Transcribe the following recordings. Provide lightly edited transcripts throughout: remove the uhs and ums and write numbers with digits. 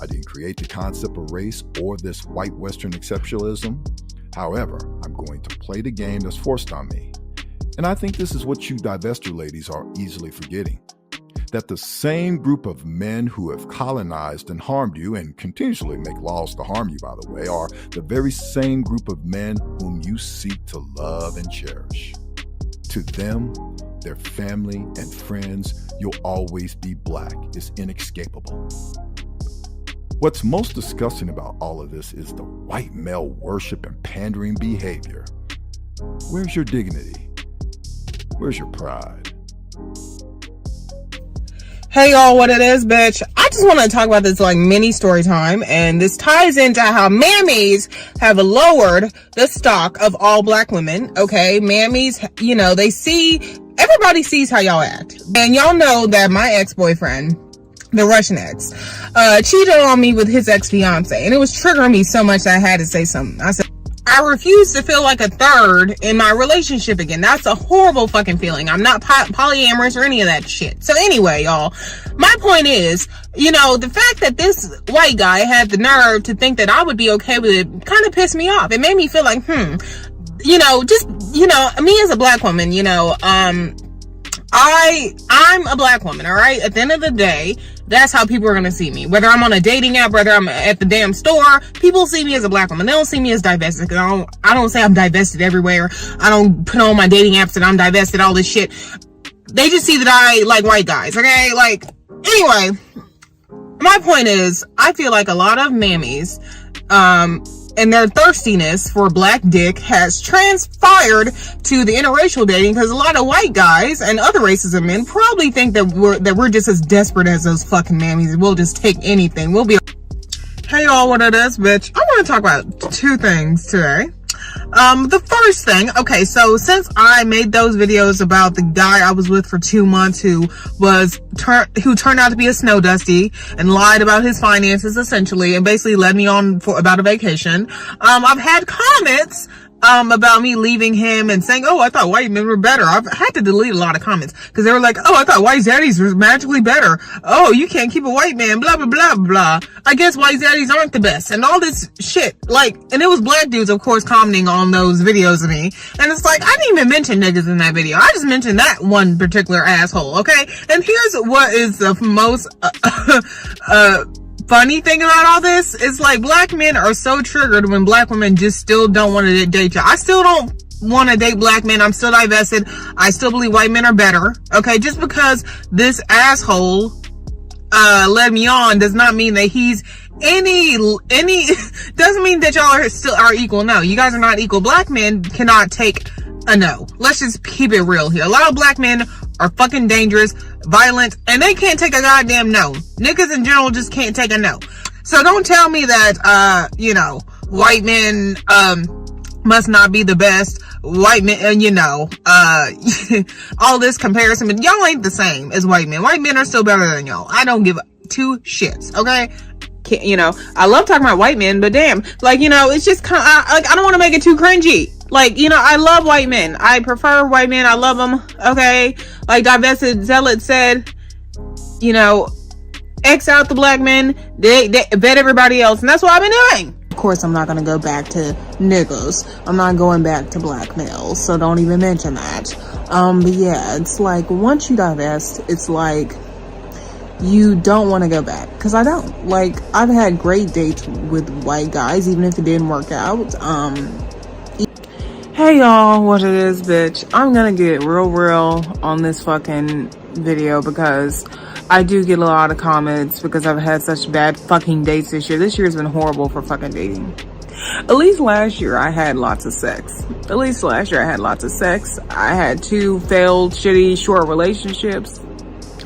I didn't create the concept of race or this white Western exceptionalism. However, I'm going to play the game that's forced on me. And I think this is what you divestor ladies are easily forgetting. That the same group of men who have colonized and harmed you, and continuously make laws to harm you, by the way, are the very same group of men whom you seek to love and cherish. To them, their family and friends, you'll always be black is inescapable. What's most disgusting about all of this is the white male worship and pandering behavior. Where's your dignity? Where's your pride? Hey y'all, what it is, bitch. I just want to talk about this like mini story time, and this ties into how mammies have lowered the stock of all black women. Okay, mammies, you know, everybody sees how y'all act, and y'all know that my ex-boyfriend, the Russian ex, cheated on me with his ex-fiance, and it was triggering me so much that I had to say something. I said, I refuse to feel like a third in my relationship again. That's a horrible fucking feeling. I'm not polyamorous or any of that shit. So anyway, y'all, my point is, you know, the fact that this white guy had the nerve to think that I would be okay with it kind of pissed me off. It made me feel like, you know, just, you know, me as a black woman, you know, I'm a black woman, all right? At the end of the day, that's how people are going to see me. Whether I'm on a dating app, whether I'm at the damn store, people see me as a black woman. They don't see me as divested. I don't say I'm divested everywhere. I don't put on my dating apps that I'm divested, all this shit. They just see that I like white guys, okay? Like, anyway, my point is, I feel like a lot of mammies, and their thirstiness for black dick has transpired to the interracial dating, because a lot of white guys and other races of men probably think that we're just as desperate as those fucking mammies. We'll just take anything. We'll be. Hey y'all, what it is, bitch. I want to talk about two things today. The first thing, okay, so since I made those videos about the guy I was with for 2 months who turned out to be a snow dusty and lied about his finances essentially and basically led me on about a vacation, I've had comments about me leaving him and saying, oh, I thought white men were better. I've had to delete a lot of comments because they were like, oh, I thought white zaddies were magically better. Oh, you can't keep a white man, blah, blah, blah, blah. I guess white zaddies aren't the best and all this shit. Like, and it was black dudes, of course, commenting on those videos of me. And it's like, I didn't even mention niggas in that video. I just mentioned that one particular asshole, okay? And here's what is the most, funny thing about all this is, like, black men are so triggered when black women just still don't want to date you. I still don't want to date black men. I'm still divested. I still believe white men are better. Okay, just because this asshole led me on does not mean that he's any doesn't mean that y'all are equal. No, you guys are not equal. Black men cannot take a no. Let's just keep it real here. A lot of black men are fucking dangerous, violent, and they can't take a goddamn no. Niggas in general just can't take a no. So don't tell me that, you know, white men, must not be the best. White men, you know, all this comparison, but y'all ain't the same as white men. White men are still better than y'all. I don't give two shits, okay? You know, I love talking about white men, but damn, like, you know, it's just kind of, like, I don't want to make it too cringy. Like, you know, I love white men. I prefer white men. I love them. Okay. Like Divested Zealot said, you know, X out the black men. They vet everybody else. And that's what I've been doing. Of course, I'm not going to go back to niggas. I'm not going back to black males. So don't even mention that. But yeah, it's like once you divest, it's like you don't want to go back. Because I don't. Like, I've had great dates with white guys, even if it didn't work out. Hey y'all, what it is, bitch. I'm gonna get real on this fucking video because I do get a lot of comments because I've had such bad fucking dates this year. This year's been horrible for fucking dating. At least last year I had lots of sex. I had 2 failed, shitty, short relationships.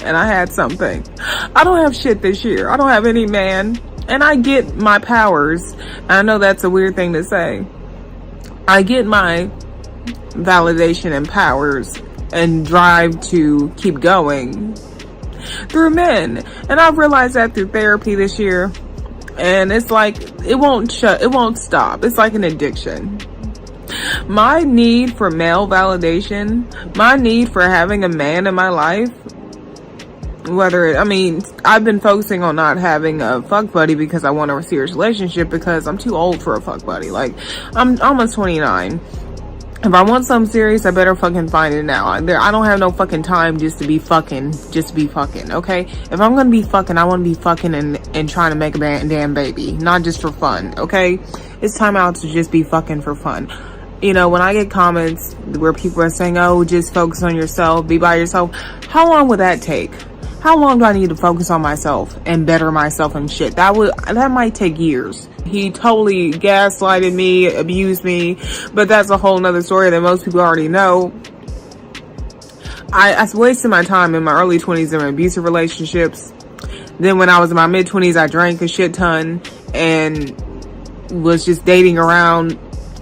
And I had something. I don't have shit this year. I don't have any man. And I get my powers. I know that's a weird thing to say. I get my validation and powers and drive to keep going through men. And I've realized that through therapy this year. And it's like, it won't stop. It's like an addiction. My need for male validation, my need for having a man in my life I've been focusing on not having a fuck buddy because I want a serious relationship because I'm too old for a fuck buddy. Like, I'm almost 29. If I want something serious, I better fucking find it now. I don't have no fucking time just to be fucking, okay? If I'm gonna be fucking, I want to be fucking and trying to make a damn baby, not just for fun, okay? It's time out to just be fucking for fun. You know, when I get comments where people are saying, oh, just focus on yourself, be by yourself, how long would that take? How long do I need to focus on myself and better myself and shit? That might take years. He totally gaslighted me, abused me, but that's a whole nother story that most people already know. I wasted my time in my early 20s in abusive relationships. Then when I was in my mid 20s, I drank a shit ton and was just dating around.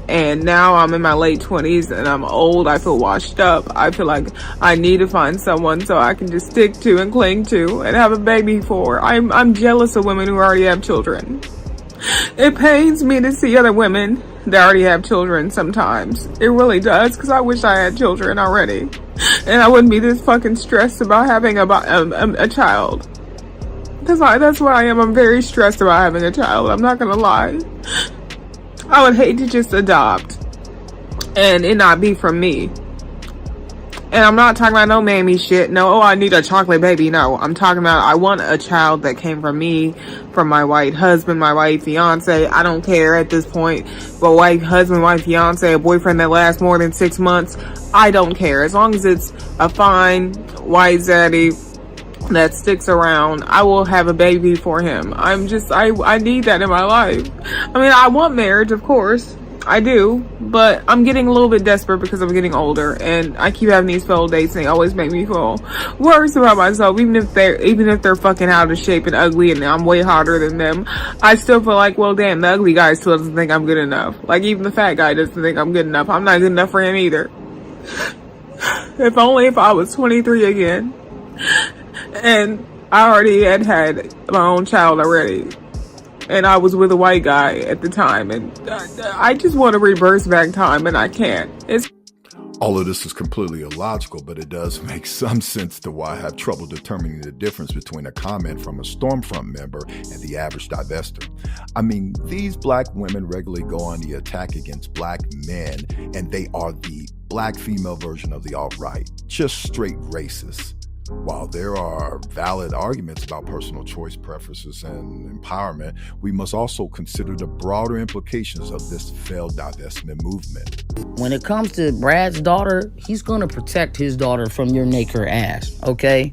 And now I'm in my late 20s and I'm old. I feel washed up. I feel like I need to find someone so I can just stick to and cling to and have a baby for. I'm jealous of women who already have children. It pains me to see other women that already have children sometimes. It really does, because I wish I had children already. And I wouldn't be this fucking stressed about having a child. That's what I am. I'm very stressed about having a child. I'm not gonna lie. I would hate to just adopt and it not be from me. And I'm not talking about no mammy shit. No, oh, I need a chocolate baby. No, I'm talking about I want a child that came from me, from my white husband, my white fiance. I don't care at this point. But white husband, white fiance, a boyfriend that lasts more than 6 months, I don't care. As long as it's a fine white zaddy that sticks around, I will have a baby for him. I need that in my life. I mean, I want marriage, of course. I do, but I'm getting a little bit desperate because I'm getting older and I keep having these failed dates and they always make me feel worse about myself, even if they're fucking out of shape and ugly and I'm way hotter than them. I still feel like, well, damn, the ugly guy still doesn't think I'm good enough. Like, even the fat guy doesn't think I'm good enough. I'm not good enough for him either. If I was 23 again and I already had my own child already. And I was with a white guy at the time. And I just want to reverse back time, and I can't. All of this is completely illogical, but it does make some sense to why I have trouble determining the difference between a comment from a Stormfront member and the average divestor. I mean, these black women regularly go on the attack against black men, and they are the black female version of the alt-right, just straight racist. While there are valid arguments about personal choice preferences and empowerment, we must also consider the broader implications of this failed divestment movement. When it comes to Brad's daughter, he's going to protect his daughter from your naked ass, okay?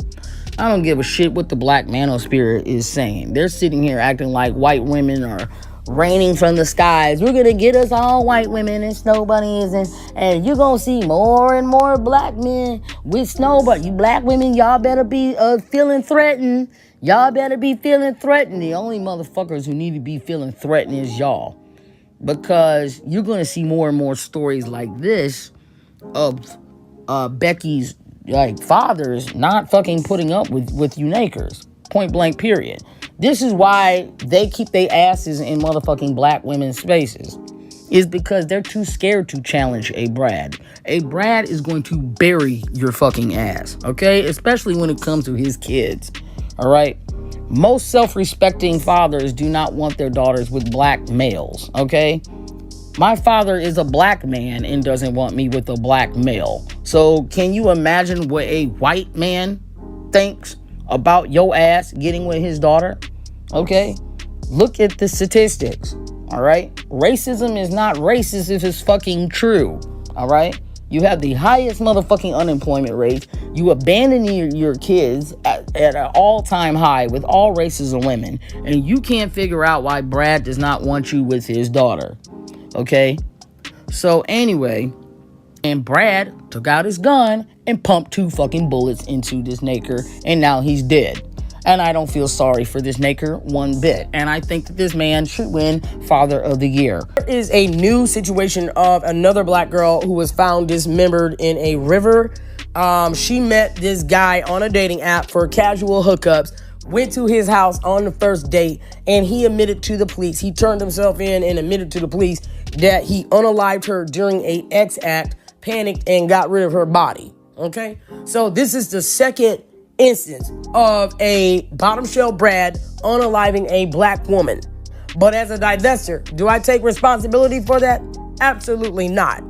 I don't give a shit what the black manosphere is saying. They're sitting here acting like white women are raining from the skies. We're gonna get us all white women and snow bunnies, and you're gonna see more and more black men with snow bunnies. You black women, y'all better be feeling threatened. Y'all better be feeling threatened. The only motherfuckers who need to be feeling threatened is y'all, because you're gonna see more and more stories like this of Becky's fathers not fucking putting up with you nakers. Point blank period. This is why they keep their asses in motherfucking black women's spaces. Is because they're too scared to challenge a Brad. A Brad is going to bury your fucking ass, okay? Especially when it comes to his kids, all right? Most self-respecting fathers do not want their daughters with black males, okay? My father is a black man and doesn't want me with a black male. So can you imagine what a white man thinks about your ass getting with his daughter? Okay? Look at the statistics. All right? Racism is not racist if it's fucking true. All right? You have the highest motherfucking unemployment rate. You abandon your kids at an all-time high with all races of women. And you can't figure out why Brad does not want you with his daughter. Okay? So anyway, and Brad took out his gun and pumped 2 fucking bullets into this naker, and now he's dead. And I don't feel sorry for this naker one bit. And I think that this man should win Father of the Year. There is a new situation of another black girl who was found dismembered in a river. She met this guy on a dating app for casual hookups, went to his house on the first date, and he admitted to the police. He turned himself in and admitted to the police that he unalived her during a X act, panicked, and got rid of her body. Okay? So this is the second instance of a bottom shelf Brad unaliving a black woman. But as a divestor, do I take responsibility for that? Absolutely not.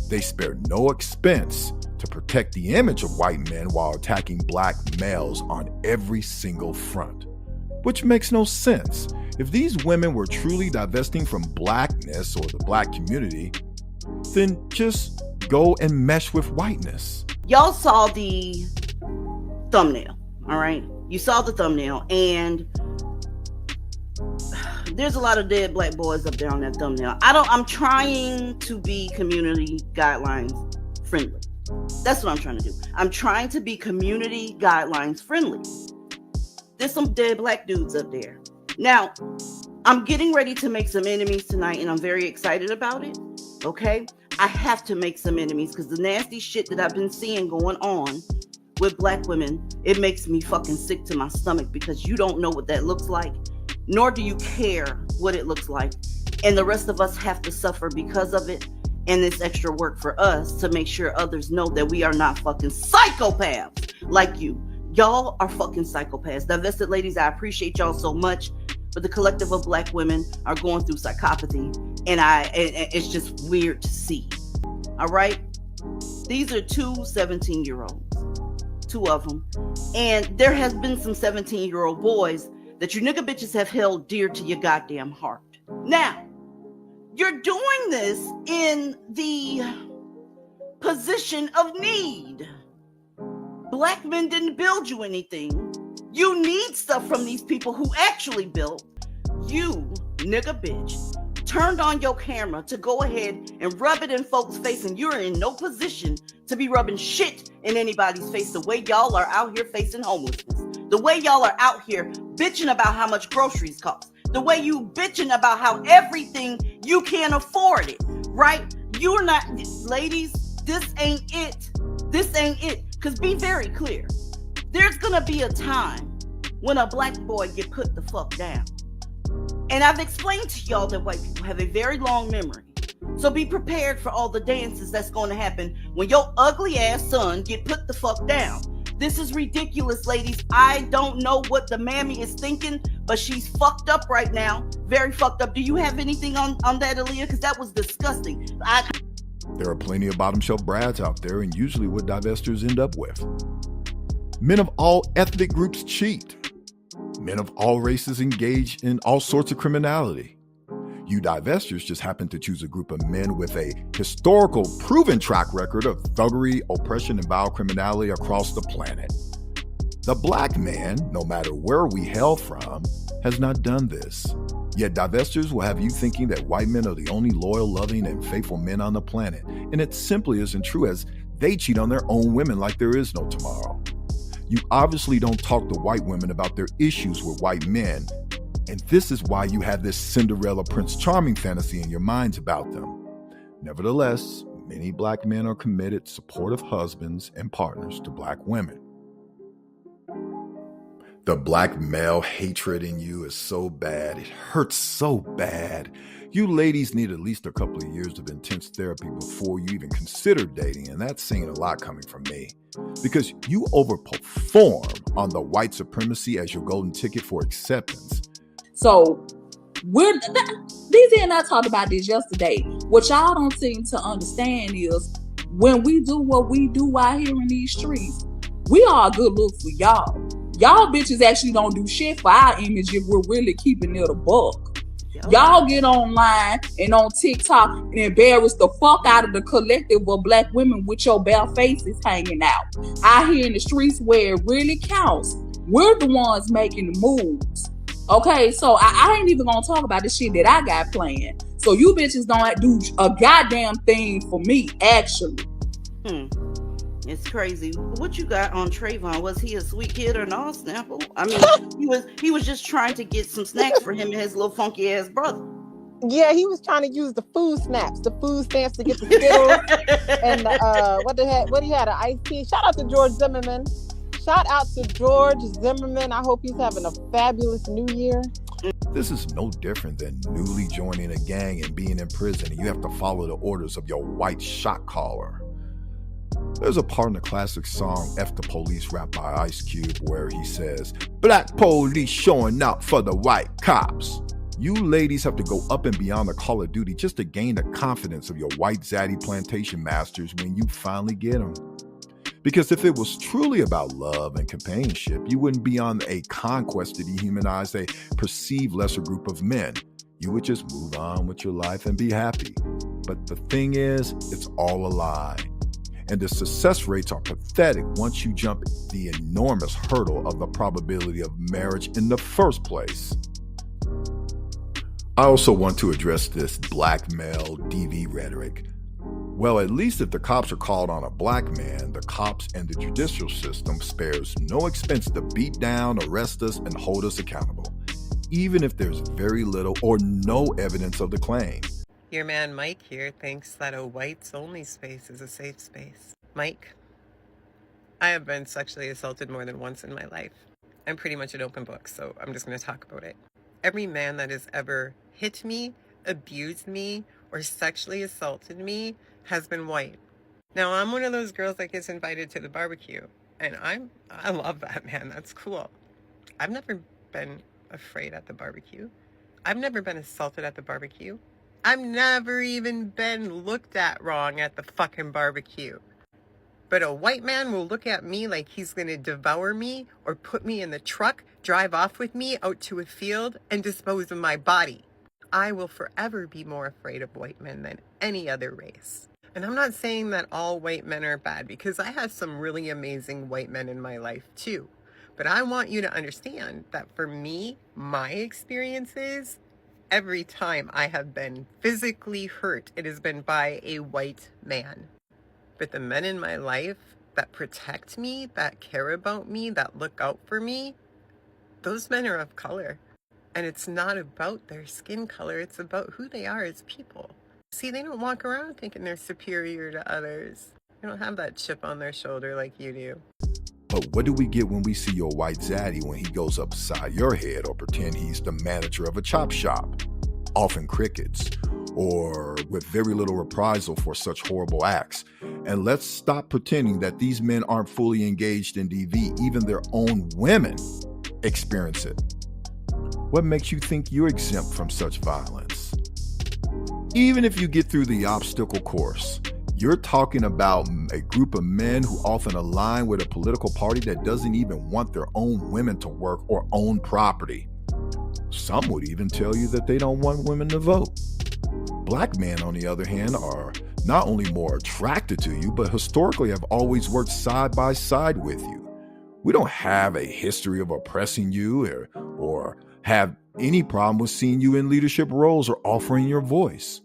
They spared no expense to protect the image of white men while attacking black males on every single front. Which makes no sense. If these women were truly divesting from blackness or the black community, then just go and mesh with whiteness. Y'all saw the thumbnail, all right? You saw the thumbnail, and there's a lot of dead black boys up there on that thumbnail. I'm trying to be community guidelines friendly. That's what I'm trying to do. I'm trying to be community guidelines friendly. There's some dead black dudes up there. Now, I'm getting ready to make some enemies tonight, and I'm very excited about it, okay? I have to make some enemies because the nasty shit that I've been seeing going on with black women, it makes me fucking sick to my stomach because you don't know what that looks like, nor do you care what it looks like. And the rest of us have to suffer because of it. And it's extra work for us to make sure others know that we are not fucking psychopaths like you. Y'all are fucking psychopaths. Divested ladies, I appreciate y'all so much, but the collective of black women are going through psychopathy, and it's just weird to see. All right? These are two 17-year-olds, two of them. And there has been some 17-year-old boys that you nigga bitches have held dear to your goddamn heart. Now, you're doing this in the position of need. Black men didn't build you anything. You need stuff from these people who actually built. You, nigga bitch, turned on your camera to go ahead and rub it in folks' face, and you're in no position to be rubbing shit in anybody's face the way y'all are out here facing homelessness. The way y'all are out here bitching about how much groceries cost. The way you bitching about how everything, you can't afford it, right? You're not, ladies, this ain't it. This ain't it. Because be very clear, there's gonna be a time when a black boy get put the fuck down. And I've explained to y'all that white people have a very long memory. So be prepared for all the dances that's going to happen when your ugly ass son get put the fuck down. This is ridiculous, ladies. I don't know what the mammy is thinking, but she's fucked up right now. Very fucked up. Do you have anything on that, Aaliyah? Because that was disgusting. There are plenty of bottom shelf brads out there, and usually what divestors end up with. Men of all ethnic groups cheat. Men of all races engage in all sorts of criminality. You divestors just happen to choose a group of men with a historical proven track record of thuggery, oppression, and vile criminality across the planet. The black man, no matter where we hail from, has not done this. Yet divestors will have you thinking that white men are the only loyal, loving, and faithful men on the planet. And it simply isn't true, as they cheat on their own women like there is no tomorrow. You obviously don't talk to white women about their issues with white men, and this is why you have this Cinderella Prince Charming fantasy in your minds about them. Nevertheless, many black men are committed, supportive husbands and partners to black women. The black male hatred in you is so bad, it hurts so bad. You ladies need at least a couple of years of intense therapy before you even consider dating, and that's saying a lot coming from me. Because you overperform on the white supremacy as your golden ticket for acceptance. So DZ and I talked about this yesterday. What y'all don't seem to understand is when we do what we do out here in these streets, we are a good look for y'all. Y'all bitches actually don't do shit for our image if we're really keeping it a buck. Y'all get online and on TikTok and embarrass the fuck out of the collective of black women with your bare faces hanging out here in the streets where it really counts. We're the ones making the moves. Okay, so I ain't even gonna talk about the shit that I got planned. So you bitches don't do a goddamn thing for me, actually. It's crazy. What you got on Trayvon? Was he a sweet kid or no, Snapple? I mean, he was just trying to get some snacks for him and his little funky ass brother. Yeah, he was trying to use the food stamps to get the Skittles and what he had, an iced tea. Shout out to George Zimmerman. I hope he's having a fabulous new year. This is no different than newly joining a gang and being in prison, and you have to follow the orders of your white shot caller. There's a part in the classic song F the Police rap by Ice Cube where he says, "Black police showing out for the white cops." You ladies have to go up and beyond the call of duty just to gain the confidence of your white zaddy plantation masters when you finally get them. Because if it was truly about love and companionship, you wouldn't be on a conquest to dehumanize a perceived lesser group of men. You would just move on with your life and be happy. But the thing is, it's all a lie. And the success rates are pathetic once you jump the enormous hurdle of the probability of marriage in the first place. I also want to address this black male DV rhetoric. Well, at least if the cops are called on a black man, the cops and the judicial system spares no expense to beat down, arrest us, and hold us accountable, even if there's very little or no evidence of the claim. Your man Mike here thinks that a whites-only space is a safe space. Mike, I have been sexually assaulted more than once in my life. I'm pretty much an open book, so I'm just going to talk about it. Every man that has ever hit me, abused me, or sexually assaulted me has been white. Now, I'm one of those girls that gets invited to the barbecue, and I love that, man. That's cool. I've never been afraid at the barbecue. I've never been assaulted at the barbecue. I've never even been looked at wrong at the fucking barbecue. But a white man will look at me like he's going to devour me or put me in the truck, drive off with me out to a field, and dispose of my body. I will forever be more afraid of white men than any other race. And I'm not saying that all white men are bad, because I have some really amazing white men in my life too. But I want you to understand that for me, my experiences, every time I have been physically hurt, it has been by a white man. But the men in my life that protect me, that care about me, that look out for me, those men are of color. And it's not about their skin color, it's about who they are as people. See, they don't walk around thinking they're superior to others. They don't have that chip on their shoulder like you do. But what do we get when we see your white zaddy when he goes upside your head or pretend he's the manager of a chop shop? Often crickets, or with very little reprisal for such horrible acts. And let's stop pretending that these men aren't fully engaged in DV. Even their own women experience it. What makes you think you're exempt from such violence? Even if you get through the obstacle course, you're talking about a group of men who often align with a political party that doesn't even want their own women to work or own property. Some would even tell you that they don't want women to vote. Black men, on the other hand, are not only more attracted to you, but historically have always worked side by side with you. We don't have a history of oppressing you or have any problem with seeing you in leadership roles or offering your voice.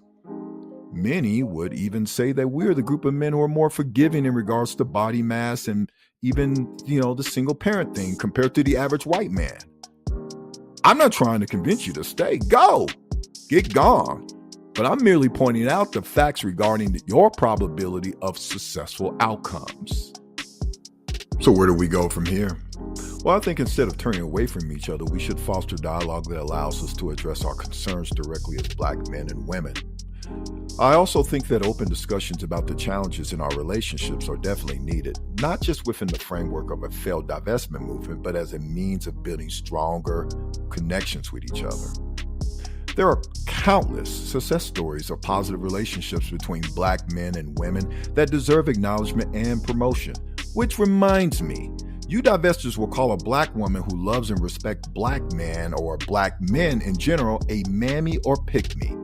Many would even say that we're the group of men who are more forgiving in regards to body mass and even, the single parent thing compared to the average white man. I'm not trying to convince you to stay. Go! Get gone. But I'm merely pointing out the facts regarding your probability of successful outcomes. So where do we go from here? Well, I think instead of turning away from each other, we should foster dialogue that allows us to address our concerns directly as Black men and women. I also think that open discussions about the challenges in our relationships are definitely needed, not just within the framework of a failed divestment movement, but as a means of building stronger connections with each other. There are countless success stories of positive relationships between Black men and women that deserve acknowledgement and promotion. Which reminds me, you divestors will call a Black woman who loves and respects Black men or Black men in general a mammy or pick-me.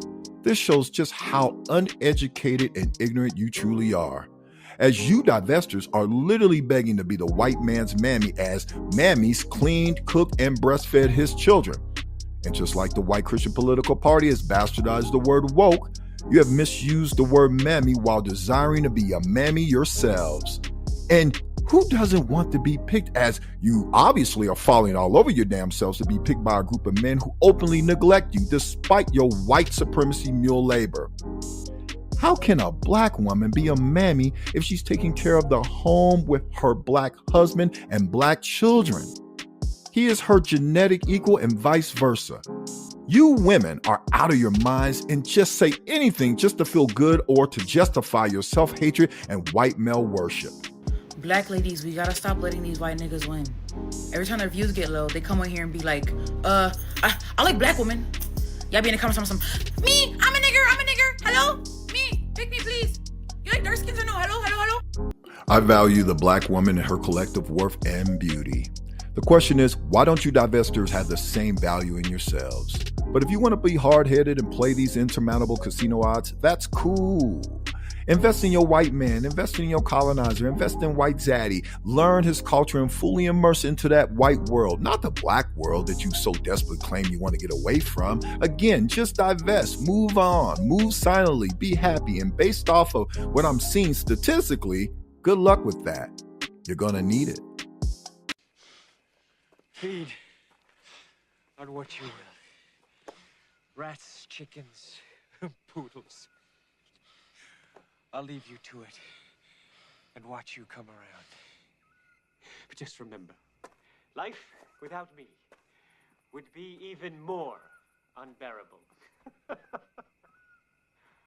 This shows just how uneducated and ignorant you truly are, as you divestors are literally begging to be the white man's mammy, as mammies cleaned, cooked, and breastfed his children. And just like the white Christian political party has bastardized the word woke, you have misused the word mammy while desiring to be a mammy yourselves. And who doesn't want to be picked, as you obviously are falling all over your damn selves to be picked by a group of men who openly neglect you despite your white supremacy mule labor? How can a Black woman be a mammy if she's taking care of the home with her Black husband and Black children? he is her genetic equal and vice versa. You women are out of your minds and just say anything just to feel good or to justify your self-hatred and white male worship. Black ladies, we gotta stop letting these white niggas win. Every time their views get low, they come on here and be like, I like black women. Y'all be in the comments some, me, I'm a nigger, hello? Me, pick me please. You like dark skins or no? Hello? I value the black woman and her collective worth and beauty. The question is, why don't you divestors have the same value in yourselves? But if you want to be hard-headed and play these insurmountable casino odds, that's cool. Invest in your white man, invest in your colonizer, invest in white zaddy, learn his culture and fully immerse into that white world, not the black world that you so desperately claim you want to get away from. Again, just divest, move on, move silently, be happy, and based off of what I'm seeing statistically, good luck with that. You're gonna need it. Feed on what you will. Rats, chickens, poodles. I'll leave you to it and watch you come around. But just remember, life without me would be even more unbearable.